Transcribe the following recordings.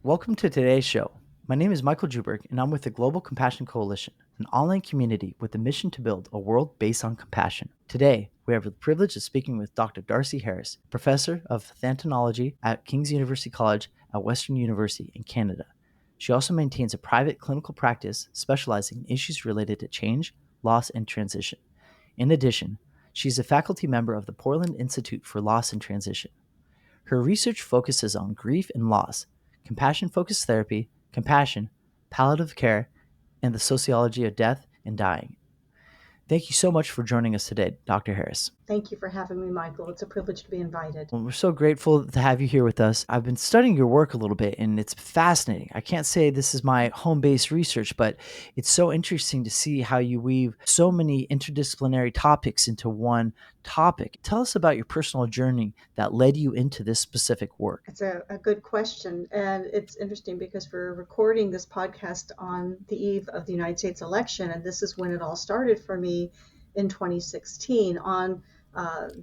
Welcome to today's show. My name is Michael Juberg, and I'm with the Global Compassion Coalition, an online community with the mission to build a world based on compassion. Today, we have the privilege of speaking with Dr. Darcy Harris, Professor of Than-natology at King's University College at Western University in Canada. She also maintains a private clinical practice specializing in issues related to change, loss, and transition. In addition, she's a faculty member of the Portland Institute for Loss and Transition. Her research focuses on grief and loss, compassion focused therapy, compassion, palliative care, and the sociology of death and dying. Thank you so much for joining us today, Dr. Harris. Thank you for having me, Michael. It's a privilege to be invited. Well, we're so grateful to have you here with us. I've been studying your work a little bit, and it's fascinating. I can't say this is my home-based research, but it's so interesting to see how you weave so many interdisciplinary topics into one topic. Tell us about your personal journey that led you into this specific work. It's a good question. And it's interesting because we're recording this podcast on the eve of the United States election. And this is when it all started for me in 2016 on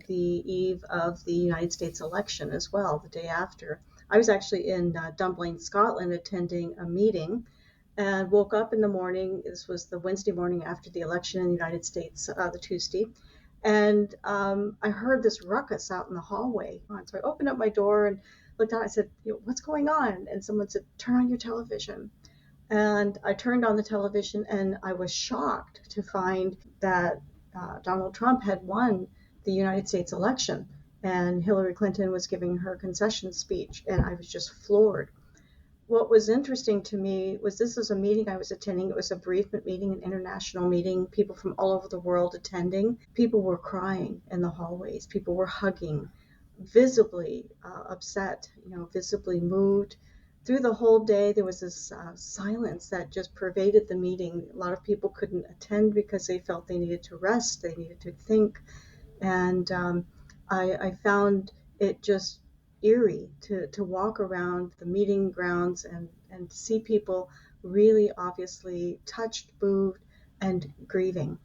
the eve of the United States election as well, the day after. I was actually in Dunblane, Scotland, attending a meeting and woke up in the morning. This was the Wednesday morning after the election in the United States, the Tuesday. And I heard this ruckus out in the hallway. So I opened up my door and looked out. I said, what's going on? And someone said, turn on your television. And I turned on the television and I was shocked to find that Donald Trump had won the United States election and Hillary Clinton was giving her concession speech. And I was just floored. What was interesting to me was this was a meeting I was attending. It was a bereavement meeting, an international meeting, people from all over the world attending. People were crying in the hallways. People were hugging, visibly upset, visibly moved. Through the whole day, there was this silence that just pervaded the meeting. A lot of people couldn't attend because they felt they needed to rest, they needed to think. And I found it just eerie to walk around the meeting grounds and see people really obviously touched, moved, and grieving.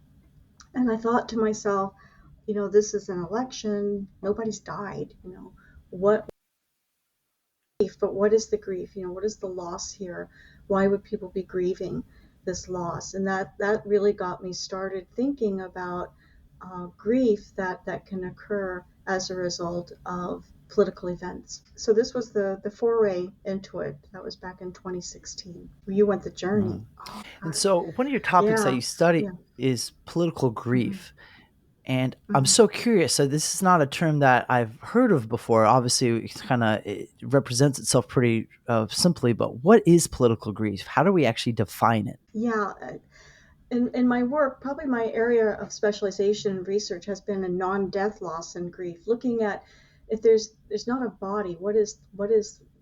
And I thought to myself, this is an election, nobody's died, what grief, but what is the grief? What is the loss here? Why would people be grieving this loss? And that really got me started thinking about grief that can occur as a result of political events. So this was the foray into it. That was back in 2016. You went the journey. Mhm. Oh And gosh. so, one of your topics that Yeah. you study Yeah. is political Hmm. grief. And I'm Hmm. so curious. So this is not a term that I've heard of before. Obviously, it represents itself pretty simply. But what is political grief? How do we actually define it? Yeah. In my work, probably my area of specialization and research has been in non-death loss and grief, looking at if there's not a body, what is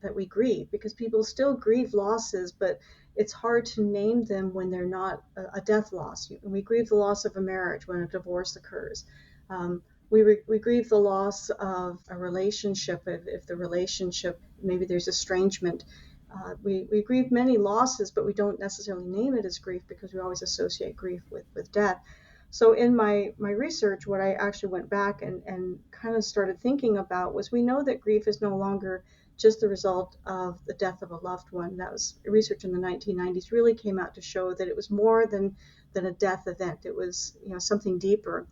that we grieve? Because people still grieve losses, but it's hard to name them when they're not a death loss. We grieve the loss of a marriage when a divorce occurs. We grieve the loss of a relationship if the relationship, maybe there's estrangement. We grieve many losses, but we don't necessarily name it as grief because we always associate grief with death. So in my research, what I actually went back and kind of started thinking about was we know that grief is no longer just the result of the death of a loved one. That was research in the 1990s really came out to show that it was more than a death event. It was something deeper.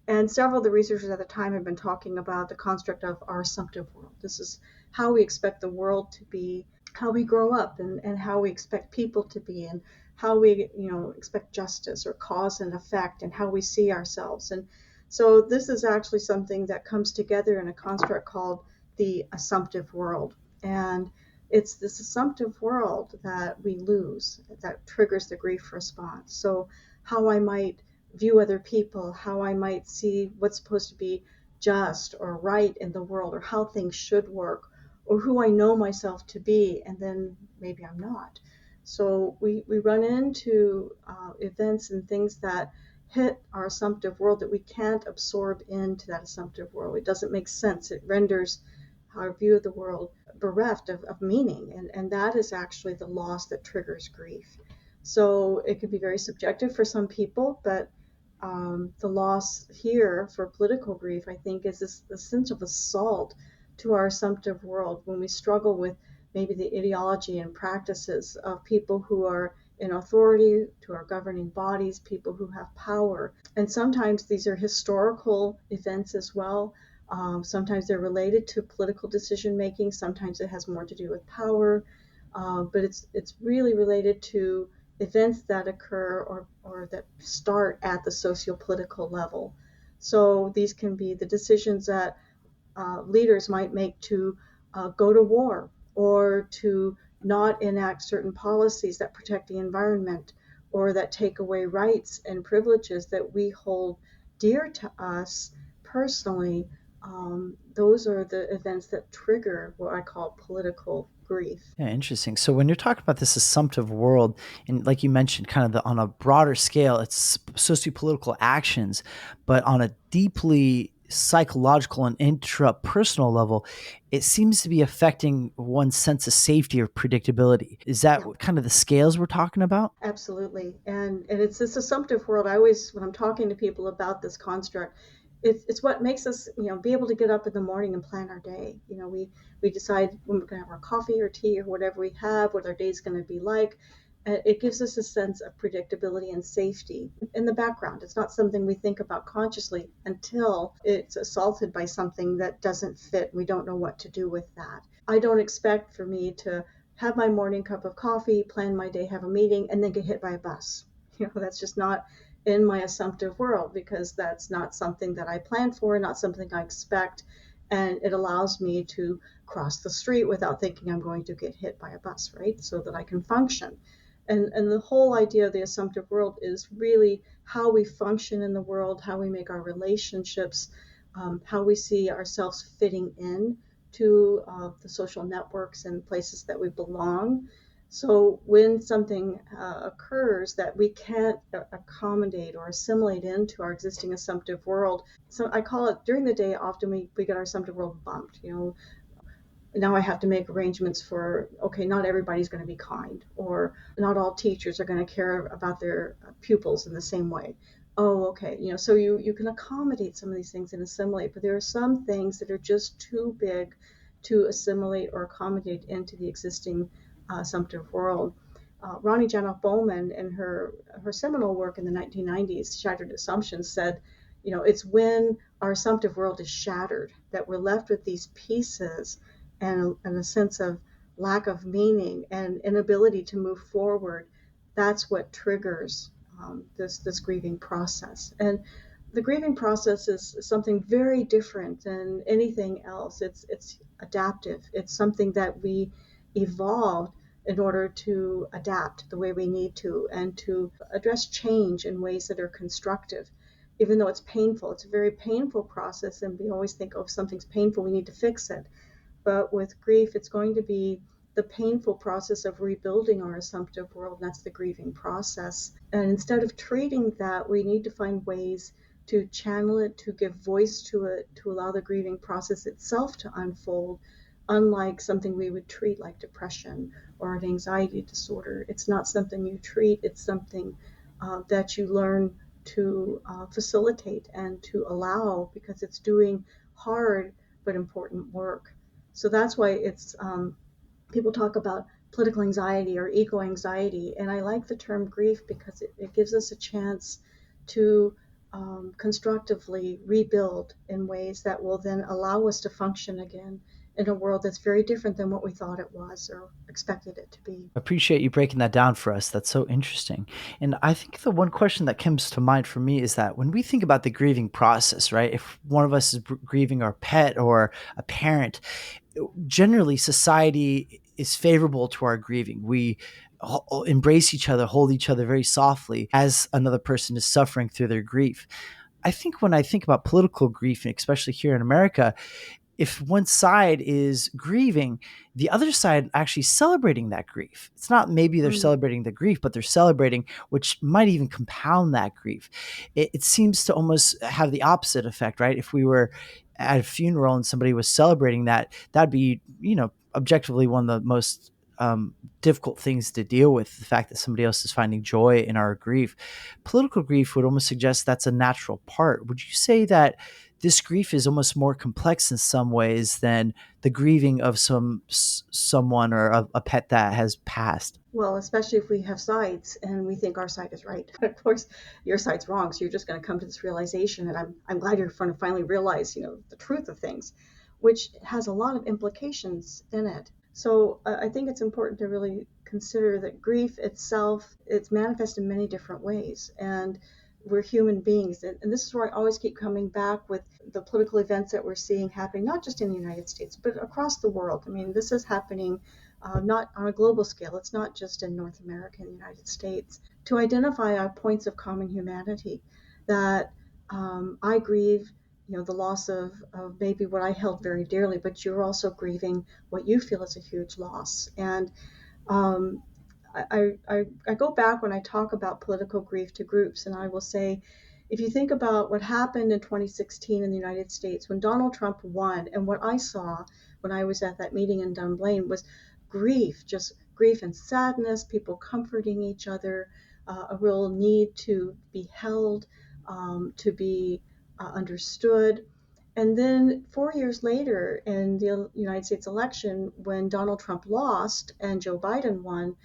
And several of the researchers at the time have been talking about the construct of our assumptive world. This is how we expect the world to be, how we grow up, and how we expect people to be, and how we expect justice or cause and effect, and how we see ourselves. And so this is actually something that comes together in a construct called the assumptive world. And it's this assumptive world that we lose that triggers the grief response. So how I might view other people, how I might see what's supposed to be just or right in the world, or how things should work, or who I know myself to be, and then maybe I'm not. So we run into events and things that hit our assumptive world that we can't absorb into that assumptive world. It doesn't make sense. It renders our view of the world bereft of meaning. And that is actually the loss that triggers grief. So it can be very subjective for some people, but the loss here for political grief, I think, is this sense of assault to our assumptive world when we struggle with maybe the ideology and practices of people who are in authority, to our governing bodies, people who have power. And sometimes these are historical events as well. Sometimes they're related to political decision making. Sometimes it has more to do with power, but it's really related to events that occur or that start at the socio-political level. So these can be the decisions that leaders might make to go to war or to not enact certain policies that protect the environment or that take away rights and privileges that we hold dear to us personally. Those are the events that trigger what I call political grief. Yeah, interesting. So when you're talking about this assumptive world, and like you mentioned, kind of on a broader scale, it's sociopolitical actions, but on a deeply psychological and intrapersonal level, it seems to be affecting one's sense of safety or predictability. Is that Yeah. kind of the scales we're talking about? Absolutely. And it's this assumptive world. I always, when I'm talking to people about this construct, it's what makes us, be able to get up in the morning and plan our day. We decide when we're going to have our coffee or tea or whatever we have, what our day's going to be like. It gives us a sense of predictability and safety in the background. It's not something we think about consciously until it's assaulted by something that doesn't fit. We don't know what to do with that. I don't expect for me to have my morning cup of coffee, plan my day, have a meeting, and then get hit by a bus. That's just not in my assumptive world because that's not something that I plan for, not something I expect. And it allows me to cross the street without thinking I'm going to get hit by a bus, right? So that I can function. And the whole idea of the assumptive world is really how we function in the world, how we make our relationships, how we see ourselves fitting in to the social networks and places that we belong. So when something occurs that we can't accommodate or assimilate into our existing assumptive world, so I call it during the day, often we get our assumptive world bumped. Now I have to make arrangements for, okay, not everybody's going to be kind, or not all teachers are going to care about their pupils in the same way. Oh, okay. So you can accommodate some of these things and assimilate, but there are some things that are just too big to assimilate or accommodate into the existing assumptive world. Ronnie Janoff Bowman, in her seminal work in the 1990s, Shattered Assumptions, said, it's when our assumptive world is shattered that we're left with these pieces and a sense of lack of meaning and inability to move forward. That's what triggers this grieving process. And the grieving process is something very different than anything else. It's adaptive. It's something that we evolved in order to adapt the way we need to and to address change in ways that are constructive. Even though it's painful, it's a very painful process, and we always think, oh, if something's painful, we need to fix it. But with grief, it's going to be the painful process of rebuilding our assumptive world. And that's the grieving process. And instead of treating that, we need to find ways to channel it, to give voice to it, to allow the grieving process itself to unfold, unlike something we would treat like depression or an anxiety disorder. It's not something you treat, it's something that you learn to facilitate and to allow because it's doing hard but important work. So that's why it's people talk about political anxiety or eco anxiety, and I like the term grief because it gives us a chance to constructively rebuild in ways that will then allow us to function again in a world that's very different than what we thought it was or expected it to be. Appreciate you breaking that down for us. That's so interesting. And I think the one question that comes to mind for me is that when we think about the grieving process, right? If one of us is grieving our pet or a parent, generally society is favorable to our grieving. We embrace each other, hold each other very softly as another person is suffering through their grief. I think when I think about political grief, and especially here in America, if one side is grieving, the other side actually celebrating that grief. It's not maybe they're Mm. celebrating the grief, but they're celebrating, which might even compound that grief. It seems to almost have the opposite effect, right? If we were at a funeral and somebody was celebrating that, that'd be, objectively one of the most difficult things to deal with, the fact that somebody else is finding joy in our grief. Political grief would almost suggest that's a natural part. Would you say that this grief is almost more complex in some ways than the grieving of someone or a pet that has passed. Well, especially if we have sides and we think our side is right. Of course, your side's wrong, so you're just going to come to this realization. And I'm glad you're going to finally realize, the truth of things, which has a lot of implications in it. So I think it's important to really consider that grief itself, it's manifest in many different ways. And we're human beings. And this is where I always keep coming back with the political events that we're seeing happening, not just in the United States, but across the world. I mean, this is happening not on a global scale. It's not just in North America and the United States. To identify our points of common humanity, that I grieve, the loss of maybe what I held very dearly, but you're also grieving what you feel is a huge loss. And um, I go back when I talk about political grief to groups, and I will say, if you think about what happened in 2016 in the United States when Donald Trump won, and what I saw when I was at that meeting in Dunblane was grief, just grief and sadness, people comforting each other, a real need to be held, to be understood. And then 4 years later, in the United States election, when Donald Trump lost and Joe Biden won,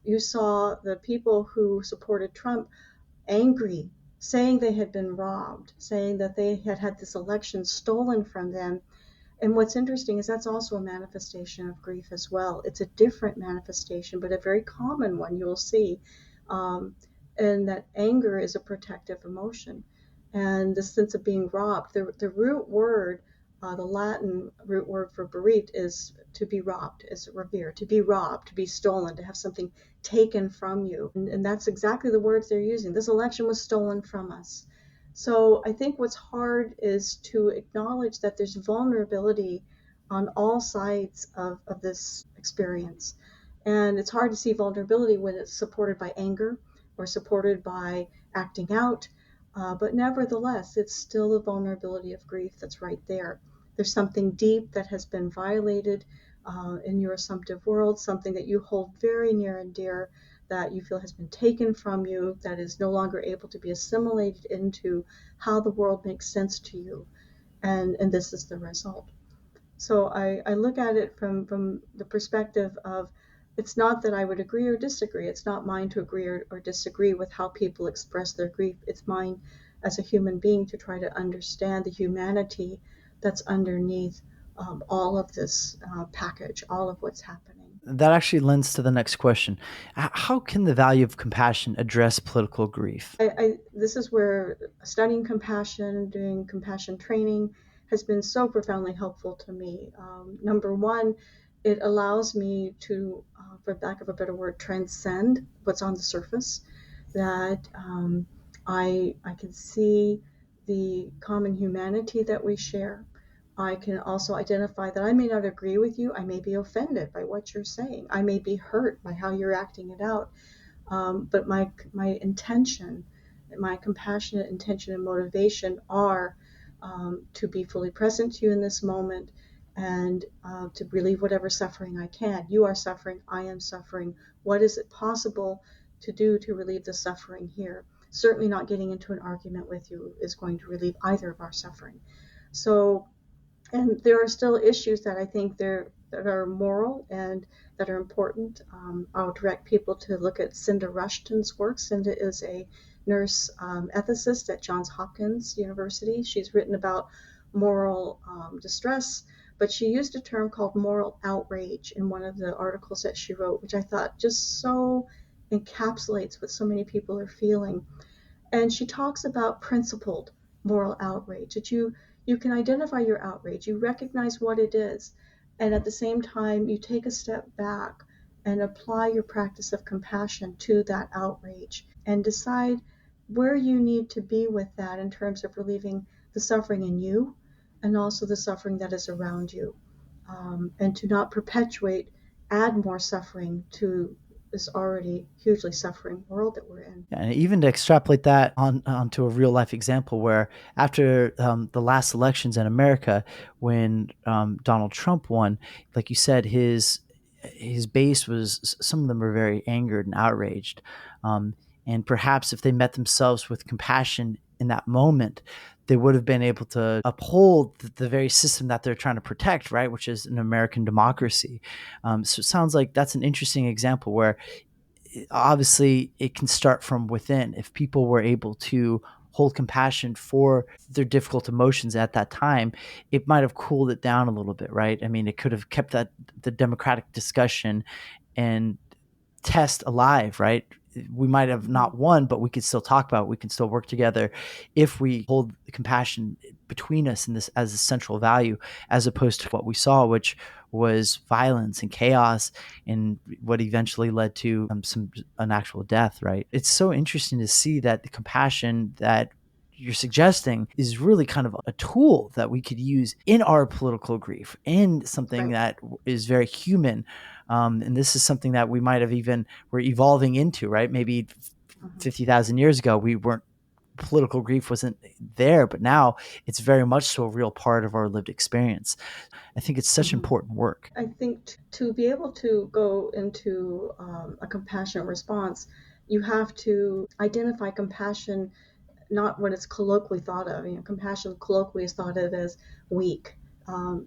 you saw the people who supported Trump angry, saying they had been robbed, saying that they had had this election stolen from them. And what's interesting is that's also a manifestation of grief as well. It's a different manifestation, but a very common one you'll see. Um, and that anger is a protective emotion. And the sense of being robbed, the root word, the Latin root word for bereaved is to be robbed, is revere, to be robbed, to be stolen, to have something taken from you. And that's exactly the words they're using. This election was stolen from us. So I think what's hard is to acknowledge that there's vulnerability on all sides of this experience. And it's hard to see vulnerability when it's supported by anger or supported by acting out. But nevertheless, it's still the vulnerability of grief that's right there. There's something deep that has been violated in your assumptive world, something that you hold very near and dear, that you feel has been taken from you, that is no longer able to be assimilated into how the world makes sense to you. And this is the result. So I look at it from the perspective of, it's not that I would agree or disagree. It's not mine to agree or disagree with how people express their grief. It's mine as a human being to try to understand the humanity that's underneath all of this package, all of what's happening. That actually lends to the next question. How can the value of compassion address political grief? This is where studying compassion, doing compassion training has been so profoundly helpful to me. Number one, it allows me to, for lack of a better word, transcend what's on the surface. That I can see the common humanity that we share. I can also identify that I may not agree with you. I may be offended by what you're saying. I may be hurt by how you're acting it out. But my intention, my compassionate intention and motivation are to be fully present to you in this moment and to relieve whatever suffering I can. You are suffering, I am suffering. What is it possible to do to relieve the suffering here? Certainly not getting into an argument with you is going to relieve either of our suffering. So, and there are still issues that I think that are moral and that are important. I'll direct people to look at Cinda Rushton's work. Cinda is a nurse ethicist at Johns Hopkins University. She's written about moral distress, but she used a term called moral outrage in one of the articles that she wrote, which I thought just so encapsulates what so many people are feeling. And she talks about principled moral outrage, that you can identify your outrage, you recognize what it is, and at the same time you take a step back and apply your practice of compassion to that outrage and decide where you need to be with that in terms of relieving the suffering in you and also the suffering that is around you, and to not perpetuate, add more suffering to this already hugely suffering world that we're in. And even to extrapolate that onto a real life example, where after the last elections in America, when Donald Trump won, like you said, his base was, some of them were very angered and outraged, and perhaps if they met themselves with compassion in that moment, they would have been able to uphold the very system that they're trying to protect, right? Which is an American democracy. So it sounds like that's an interesting example where obviously it can start from within. If people were able to hold compassion for their difficult emotions at that time, it might have cooled it down a little bit, right? I mean, it could have kept that the democratic discussion and test alive, right? We might have Mhm. not won, but we could still talk about it. We can still work together if we hold compassion between us in this as a central value, as opposed to what we saw, which was violence and chaos, and what eventually led to an actual death. Right? It's so interesting to see that the compassion that you're suggesting is really kind of a tool that we could use in our political grief, and something Right. that is very human. And this is something that we might have even we're evolving into, right? Maybe Mhm. 50,000 years ago, we weren't political grief wasn't there, but now it's very much so a real part of our lived experience. I think it's such Mhm. important work. I think to be able to go into a compassionate response, you have to identify compassion not what it's colloquially thought of. You know, compassion colloquially is thought of as weak.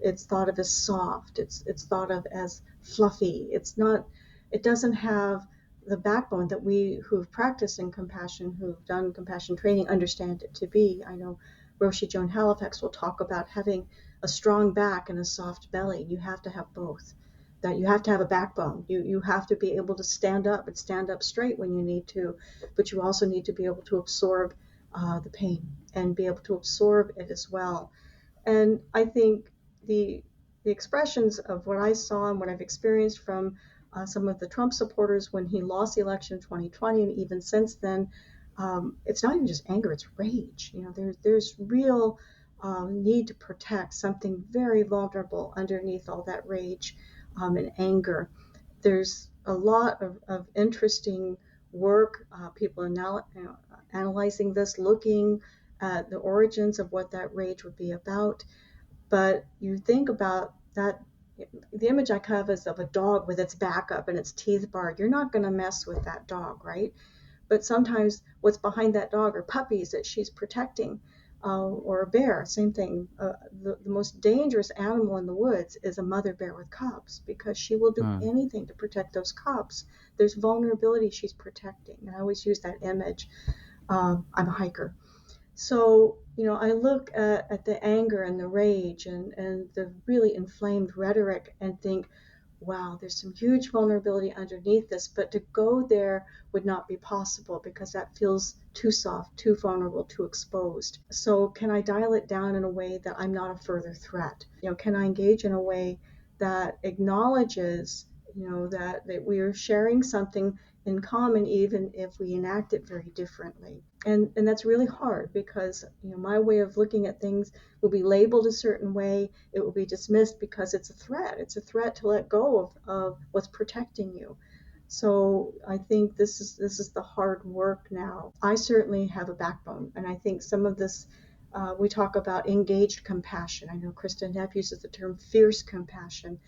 It's thought of as soft. It's thought of as fluffy. It's not. It doesn't have the backbone that we who've practiced in compassion, who've done compassion training, understand it to be. I know Roshi Joan Halifax will talk about having a strong back and a soft belly. You have to have both. That you have to have a backbone. You have to be able to stand up and stand up straight when you need to, but you also need to be able to absorb the pain and be able to absorb it as well. And I think the the expressions of what I saw and what I've experienced from some of the Trump supporters when he lost the election in 2020, and even since then, it's not even just anger; it's rage. You know, there's real need to protect something very vulnerable underneath all that rage and anger. There's a lot of interesting work. People are now analyzing this, looking at the origins of what that rage would be about. But you think about that, the image I have is of a dog with its back up and its teeth bared. You're not going to mess with that dog, right? But sometimes what's behind that dog are puppies that she's protecting, or a bear, same thing. The most dangerous animal in the woods is a mother bear with cubs because she will do Hmm. anything to protect those cubs. There's vulnerability she's protecting. And I always use that image. I'm a hiker. So, you know, I look at the anger and the rage and the really inflamed rhetoric and think, wow, there's some huge vulnerability underneath this, but to go there would not be possible because that feels too soft, too vulnerable, too exposed. So, can I dial it down in a way that I'm not a further threat? You know, can I engage in a way that acknowledges, you know, that we are sharing something in common, even if we enact it very differently? And that's really hard because, you know, my way of looking at things will be labeled a certain way. It will be dismissed because it's a threat. It's a threat to let go of what's protecting you. So I think this is the hard work now. I certainly have a backbone, and I think some of this, we talk about engaged compassion. I know Krista Neff uses the term fierce compassion.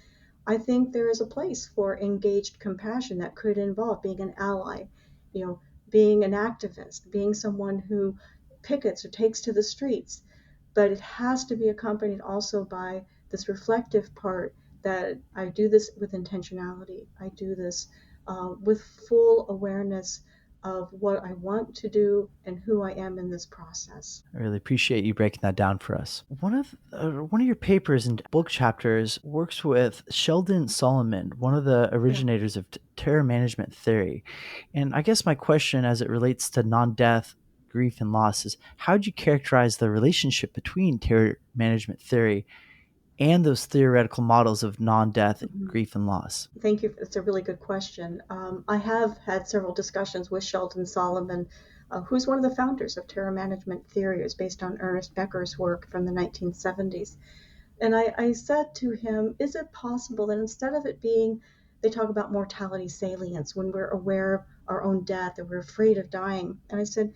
I think there is a place for engaged compassion that could involve being an ally, you know, being an activist, being someone who pickets or takes to the streets. But it has to be accompanied also by this reflective part that I do this with intentionality. I do this with full awareness of what I want to do and who I am in this process. I really appreciate you breaking that down for us. One of your papers and book chapters works with Sheldon Solomon, one of the Yeah. originators of terror management theory. And I guess my question, as it relates to non-death, grief, and loss, is how would you characterize the relationship between terror management theory and those theoretical models of non-death, Mhm. grief, and loss? Thank you. It's a really good question. I have had several discussions with Sheldon Solomon, who's one of the founders of terror management theory. It was based on Ernest Becker's work from the 1970s. And I said to him, is it possible that instead of it being, they talk about mortality salience when we're aware of our own death and we're afraid of dying. And I said,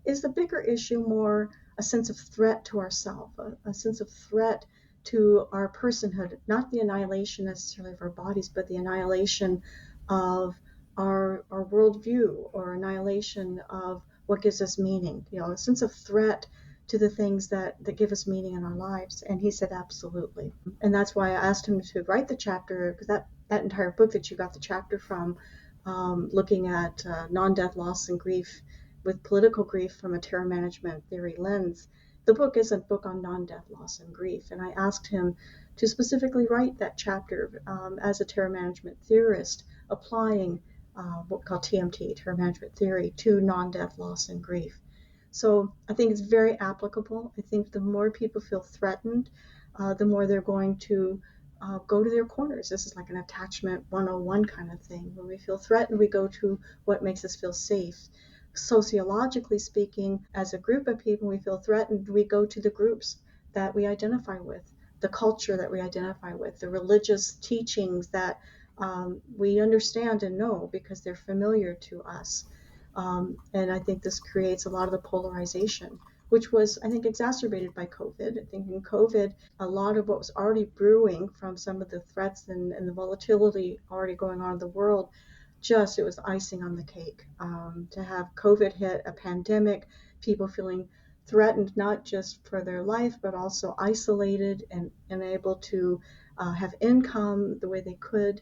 is the bigger issue more a sense of threat to ourselves, a sense of threat to our personhood, not the annihilation necessarily of our bodies, but the annihilation of our worldview or annihilation of what gives us meaning, you know, a sense of threat to the things that give us meaning in our lives? And he said, absolutely. And that's why I asked him to write the chapter, because that entire book that you got the chapter from, looking at non-death loss and grief with political grief from a terror management theory lens. The book is a book on non-death loss and grief, and I asked him to specifically write that chapter as a terror management theorist, applying what we call TMT, terror management theory, to non-death loss and grief. So I think it's very applicable. I think the more people feel threatened, the more they're going to go to their corners. This is like an attachment 101 kind of thing. When we feel threatened, we go to what makes us feel safe. Sociologically speaking, as a group of people, we feel threatened, we go to the groups that we identify with, the culture that we identify with, the religious teachings that we understand and know because they're familiar to us. And I think this creates a lot of the polarization, which was, I think, exacerbated by COVID. I think in COVID, a lot of what was already brewing from some of the threats and the volatility already going on in the world, just it was icing on the cake. To have COVID hit, a pandemic, people feeling threatened not just for their life, but also isolated and unable to have income the way they could,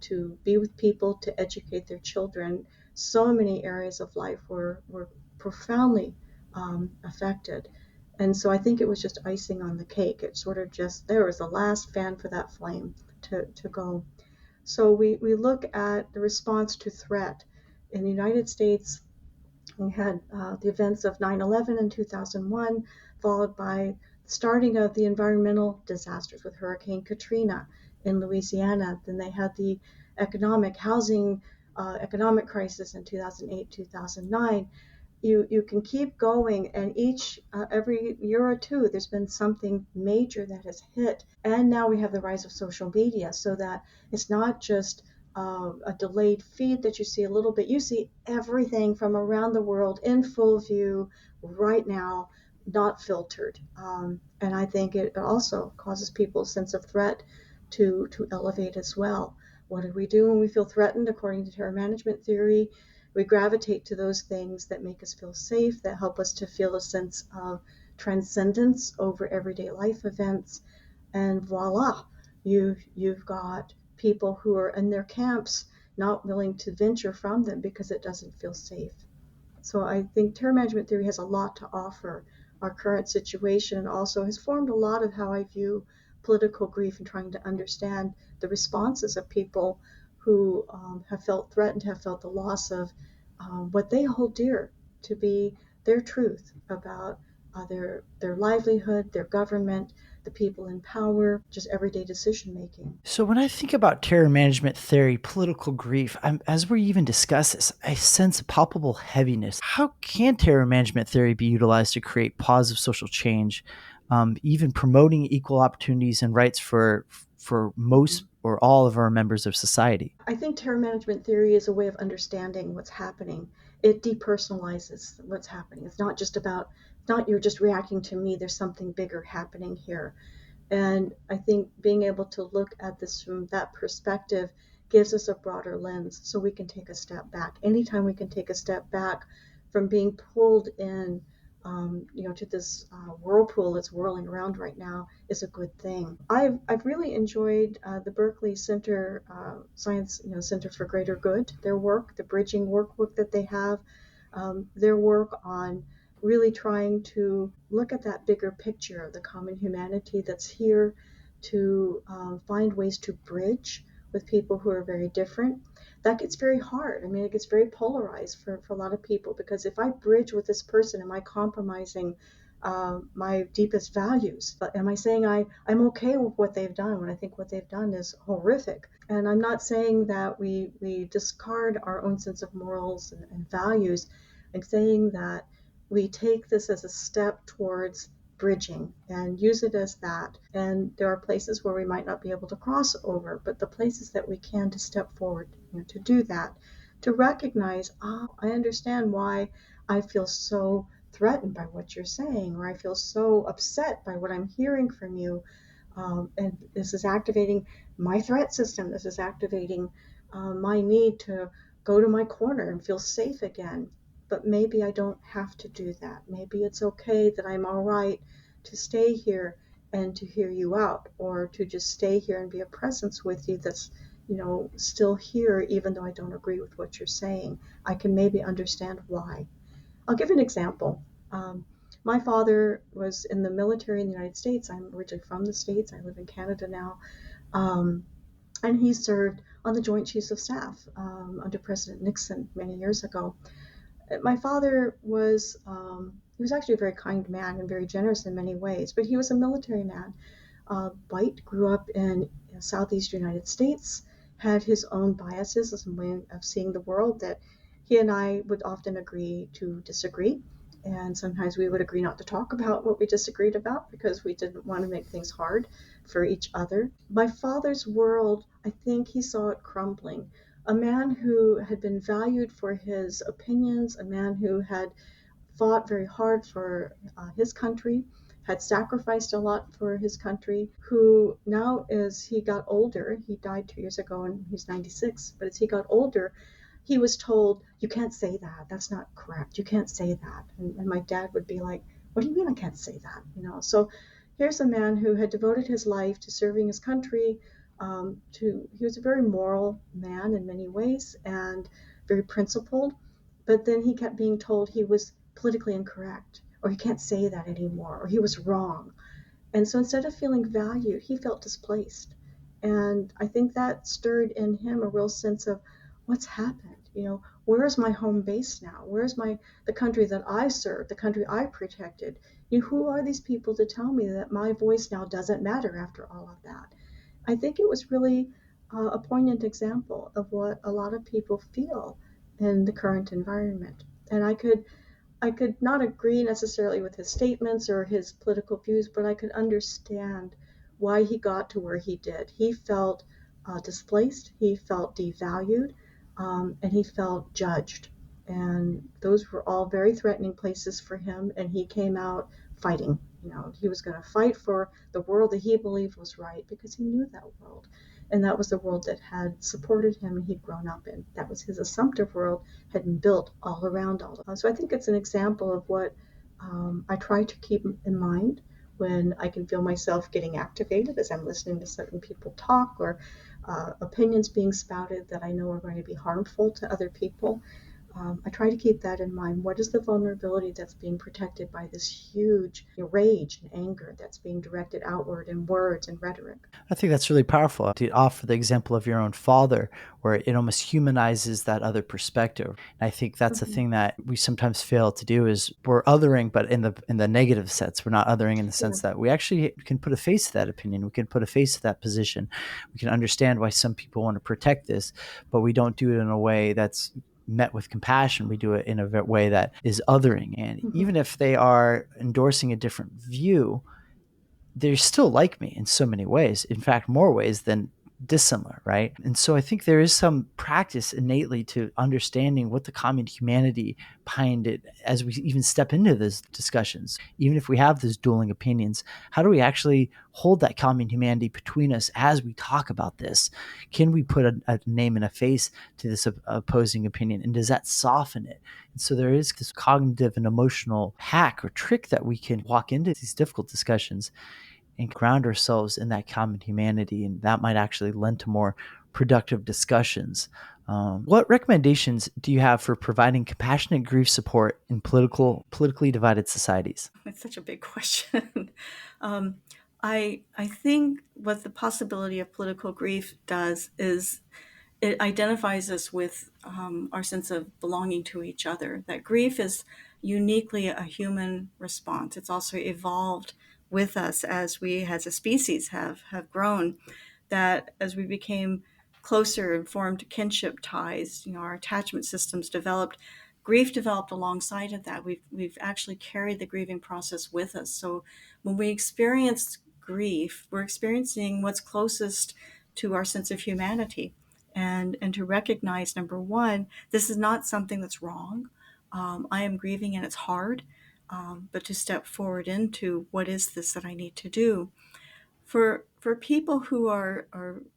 to be with people, to educate their children. So many areas of life were profoundly affected. And so I think it was just icing on the cake. It sort of just, there was the last fan for that flame to go. So we look at the response to threat. In the United States, we had the events of 9/11 in 2001, followed by the starting of the environmental disasters with Hurricane Katrina in Louisiana. Then they had the economic crisis in 2008, 2009. You can keep going, and each every year or two there's been something major that has hit. And now we have the rise of social media, so that it's not just a delayed feed that you see a little bit. You see everything from around the world in full view right now, not filtered. And I think it also causes people a sense of threat to elevate as well. What do we do when we feel threatened? According to terror management theory, we gravitate to those things that make us feel safe, that help us to feel a sense of transcendence over everyday life events. And voila, you've got people who are in their camps not willing to venture from them because it doesn't feel safe. So I think terror management theory has a lot to offer our current situation, and also has formed a lot of how I view political grief and trying to understand the responses of people who have felt threatened, have felt the loss of what they hold dear to be their truth about their livelihood, their government, the people in power, just everyday decision making. So when I think about terror management theory, political grief, as we even discuss this, I sense a palpable heaviness. How can terror management theory be utilized to create positive social change, even promoting equal opportunities and rights for most or all of our members of society? I think terror management theory is a way of understanding what's happening. It depersonalizes what's happening. It's not just about, not you're just reacting to me, there's something bigger happening here. And I think being able to look at this from that perspective gives us a broader lens so we can take a step back. Anytime we can take a step back from being pulled in, to this whirlpool that's whirling around right now is a good thing. I've really enjoyed the Berkeley Center Science Center for Greater Good, their work, the bridging workbook that they have, their work on really trying to look at that bigger picture of the common humanity that's here, to find ways to bridge with people who are very different. That gets very hard. I mean, it gets very polarized for a lot of people, because if I bridge with this person, am I compromising my deepest values? But am I saying I'm okay with what they've done when I think what they've done is horrific? And I'm not saying that we discard our own sense of morals and values. I'm saying that we take this as a step towards bridging and use it as that. And there are places where we might not be able to cross over, but the places that we can, to step forward, to do that, to recognize, I understand why I feel so threatened by what you're saying, or I feel so upset by what I'm hearing from you. And this is activating my threat system. This is activating my need to go to my corner and feel safe again. but maybe I don't have to do that. Maybe it's okay that I'm all right to stay here and to hear you out, or to just stay here and be a presence with you that's, still here, even though I don't agree with what you're saying. I can maybe understand why. I'll give an example. Um, my father was in the military in the United States. I'm originally from the States. I live in Canada now. Um, and he served on the Joint Chiefs of Staff under President Nixon many years ago. My father he was actually a very kind man and very generous in many ways, but he was a military man. White, grew up in Southeast United States, had his own biases and way of seeing the world that he and I would often agree to disagree. And sometimes we would agree not to talk about what we disagreed about because we didn't want to make things hard for each other. My father's world, I think he saw it crumbling. A man who had been valued for his opinions, a man who had fought very hard for his country, had sacrificed a lot for his country, who now, as he got older, he died 2 years ago and he's 96, but as he got older, he was told, you can't say that. That's not correct. You can't say that. And my dad would be like, what do you mean I can't say that? So here's a man who had devoted his life to serving his country. He was a very moral man in many ways and very principled. But then he kept being told he was politically incorrect, or he can't say that anymore, or he was wrong. And so instead of feeling valued, he felt displaced. And I think that stirred in him a real sense of what's happened. Where's my home base now? Where's the country that I served, the country I protected? Who are these people to tell me that my voice now doesn't matter after all of that? I think it was really a poignant example of what a lot of people feel in the current environment. And I could not agree necessarily with his statements or his political views, but I could understand why he got to where he did. He felt displaced, he felt devalued, and he felt judged. And those were all very threatening places for him, and he came out fighting. He was going to fight for the world that he believed was right because he knew that world. And that was the world that had supported him and he'd grown up in. That was his assumptive world, had been built all around all of us. So I think it's an example of what I try to keep in mind when I can feel myself getting activated as I'm listening to certain people talk, or opinions being spouted that I know are going to be harmful to other people. I try to keep that in mind. What is the vulnerability that's being protected by this huge rage and anger that's being directed outward in words and rhetoric? I think that's really powerful to offer the example of your own father, where it almost humanizes that other perspective. And I think that's the Mm-hmm. thing that we sometimes fail to do is we're othering, but in the negative sense. We're not othering in the Yeah. sense that we actually can put a face to that opinion. We can put a face to that position. We can understand why some people want to protect this, but we don't do it in a way that's met with compassion. We do it in a way that is othering. And Mm-hmm. even if they are endorsing a different view, they're still like me in so many ways. In fact, more ways than dissimilar, right? And so I think there is some practice innately to understanding what the common humanity behind it as we even step into those discussions. Even if we have those dueling opinions, how do we actually hold that common humanity between us as we talk about this? Can we put a name and a face to this opposing opinion? And does that soften it? And so there is this cognitive and emotional hack or trick that we can walk into these difficult discussions and ground ourselves in that common humanity. And that might actually lend to more productive discussions. What recommendations do you have for providing compassionate grief support in politically divided societies? It's such a big question. um, I think what the possibility of political grief does is it identifies us with our sense of belonging to each other. That grief is uniquely a human response. It's also evolved with us as we, as a species, have grown. That as we became closer and formed kinship ties, our attachment systems developed. Grief developed alongside of that. We've actually carried the grieving process with us. So when we experience grief, we're experiencing what's closest to our sense of humanity, and to recognize, number one, this is not something that's wrong. I am grieving and it's hard, but to step forward into what is this that I need to do. For for people who are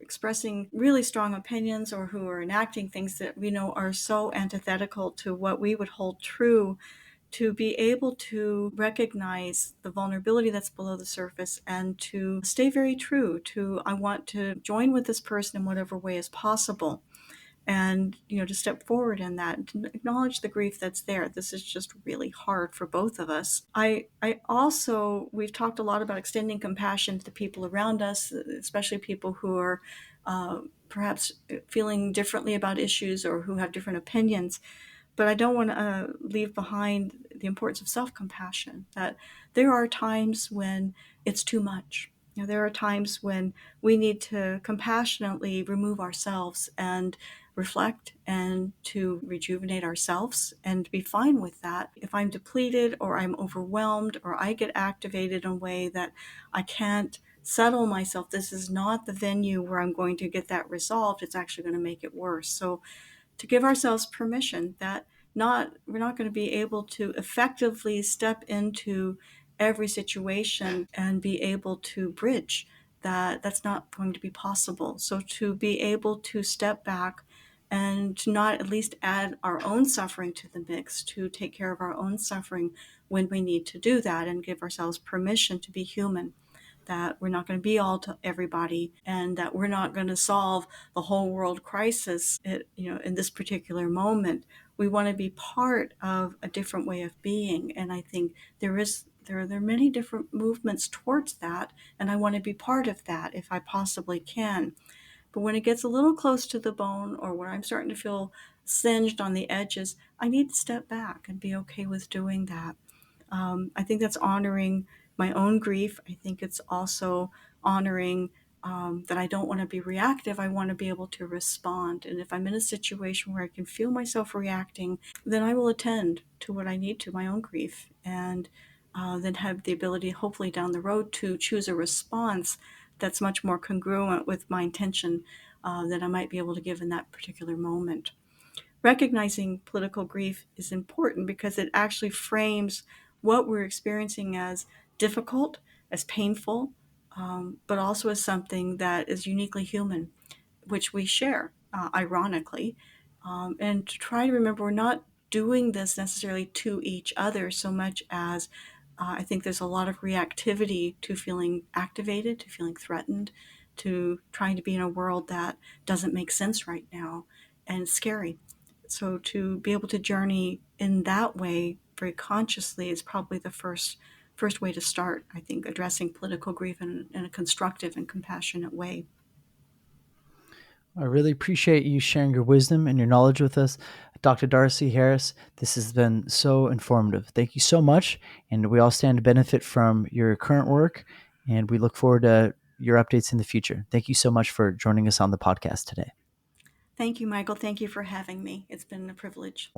expressing really strong opinions or who are enacting things that we know are so antithetical to what we would hold true, to be able to recognize the vulnerability that's below the surface and to stay very true to, I want to join with this person in whatever way is possible. And, to step forward in that and to acknowledge the grief that's there. This is just really hard for both of us. I also, we've talked a lot about extending compassion to the people around us, especially people who are perhaps feeling differently about issues or who have different opinions. But I don't want to leave behind the importance of self-compassion, that there are times when it's too much. There are times when we need to compassionately remove ourselves and reflect and to rejuvenate ourselves and be fine with that. If I'm depleted or I'm overwhelmed or I get activated in a way that I can't settle myself, this is not the venue where I'm going to get that resolved. It's actually going to make it worse. So to give ourselves permission that we're not going to be able to effectively step into every situation and be able to bridge that. That's not going to be possible. So to be able to step back and to not at least add our own suffering to the mix, to take care of our own suffering when we need to do that, and give ourselves permission to be human, that we're not going to be all to everybody, and that we're not going to solve the whole world crisis in this particular moment. We want to be part of a different way of being, and I think there are many different movements towards that, and I want to be part of that if I possibly can. But when it gets a little close to the bone, or when I'm starting to feel singed on the edges, I need to step back and be okay with doing that. I think that's honoring my own grief. I think it's also honoring that I don't want to be reactive. I want to be able to respond. And if I'm in a situation where I can feel myself reacting, then I will attend to what I need to, my own grief, and then have the ability, hopefully down the road, to choose a response that's much more congruent with my intention that I might be able to give in that particular moment. Recognizing political grief is important because it actually frames what we're experiencing as difficult, as painful, but also as something that is uniquely human, which we share, ironically. And to try to remember we're not doing this necessarily to each other so much as I think there's a lot of reactivity to feeling activated, to feeling threatened, to trying to be in a world that doesn't make sense right now, and it's scary. So to be able to journey in that way very consciously is probably the first way to start, I think, addressing political grief in a constructive and compassionate way. I really appreciate you sharing your wisdom and your knowledge with us. Dr. Darcy Harris, this has been so informative. Thank you so much. And we all stand to benefit from your current work, and we look forward to your updates in the future. Thank you so much for joining us on the podcast today. Thank you, Michael. Thank you for having me. It's been a privilege.